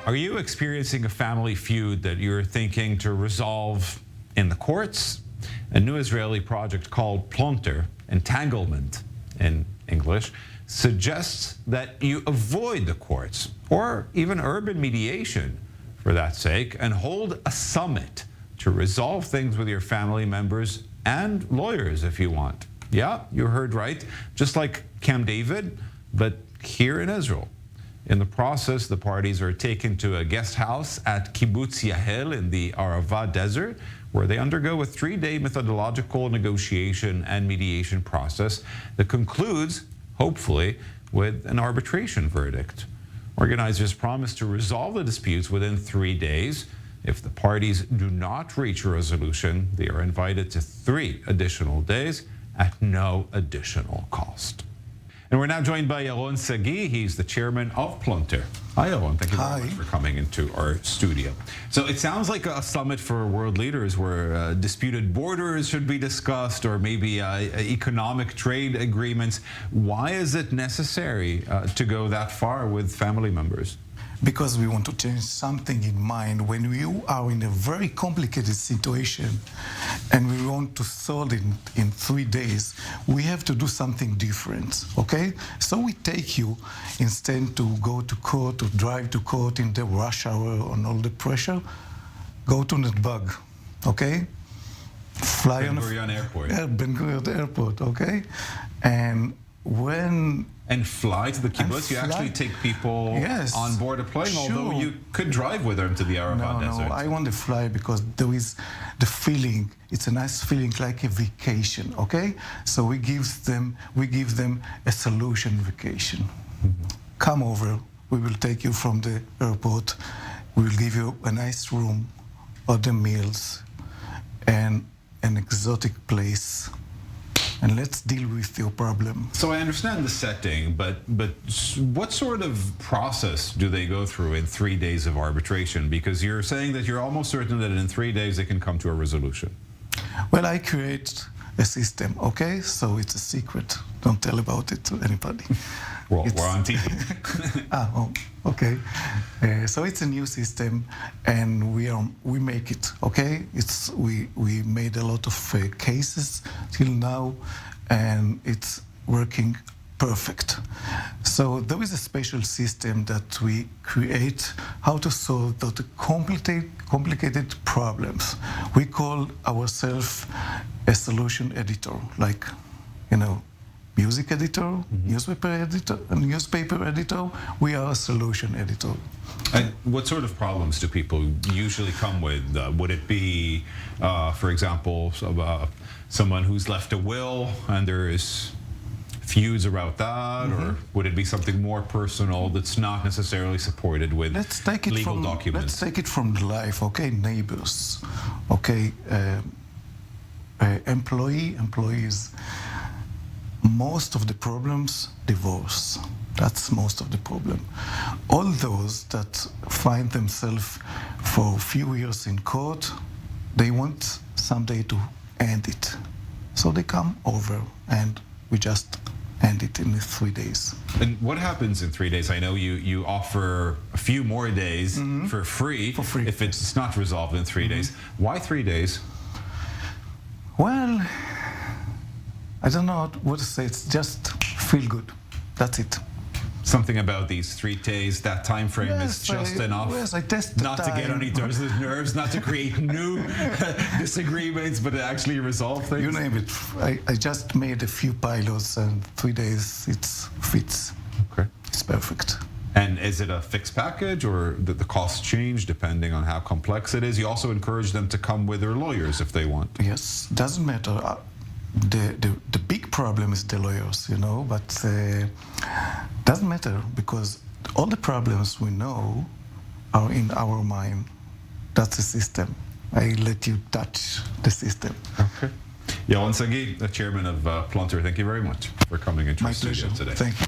Are you experiencing a family feud that you're thinking to resolve in the courts? A new Israeli project called Plonter, entanglement in English, suggests that you avoid the courts or even urban mediation for that sake and hold a summit to resolve things with your family members and lawyers if you want. Yeah, you heard right. Just like Camp David, but here in Israel. In the process, the parties are taken to a guest house at Kibbutz Yahel in the Arava Desert, where they undergo a 3-day methodological negotiation and mediation process that concludes, hopefully, with an arbitration verdict. Organizers promise to resolve the disputes within 3 days. If the parties do not reach a resolution, they are invited to 3 additional days at no additional cost. And we're now joined by Yaron Sagi. He's the chairman of Plonter. Hi, Yaron. Thank you very much for coming into our studio. So it sounds like a summit for world leaders where disputed borders should be discussed, or maybe economic trade agreements. Why is it necessary to go that far with family members? Because we want to change something in mind. When you are in a very complicated situation and we want to solve it in 3 days, we have to do something different, okay? So we take you, instead to go to court, to drive to court in the rush hour on all the pressure, go to Netbag, okay? Fly Ben Gurion Airport. Ben Gurion Airport, okay? And fly to the kibbutz. You actually take people on board a plane, although you could drive with them to the Arava Desert. No, I want to fly because there is the feeling. It's a nice feeling, like a vacation. Okay, so we give them a solution vacation. Come over. We will take you from the airport. We will give you a nice room, other meals, and an exotic place. And let's deal with your problem. So I understand the setting, but what sort of process do they go through in 3 days of arbitration? Because you're saying that you're almost certain that in 3 days they can come to a resolution. Well, I create a system, okay? So it's a secret. Don't tell about it to anybody. Well, we're on TV. Okay. So it's a new system, and we make it, okay? We made a lot of cases till now, and it's working perfect. So there is a special system that we create how to solve the complicated problems. We call ourselves a solution editor, like, music editor, newspaper editor. We are a solution editor. And what sort of problems do people usually come with? Would it be, for example, someone who's left a will and there is feuds about that, or would it be something more personal that's not necessarily supported with legal documents? Let's take it from the life, okay? Neighbors, okay? Employees. Most of the problems, divorce. That's most of the problem. All those that find themselves for a few years in court, they want someday to end it. So they come over and we just end it in 3 days. And what happens in 3 days? I know you offer a few more days for free if it's not resolved in 3 days. Why 3 days? Well, I don't know what to say. It's just feel good. That's it. Something about these 3 days, that time frame is just enough. Yes, I test not to get on each other's nerves, not to create new disagreements, but to actually resolve things. You name it. I just made a few pilots, and 3 days it fits. Okay, it's perfect. And is it a fixed package, or the costs change depending on how complex it is? You also encourage them to come with their lawyers if they want. Yes, doesn't matter. The big problem is the lawyers, but doesn't matter because all the problems we know are in our mind. That's the system. I let you touch the system. Okay. Yaron Sagi, the chairman of Plonter, thank you very much for coming into our studio today. Thank you.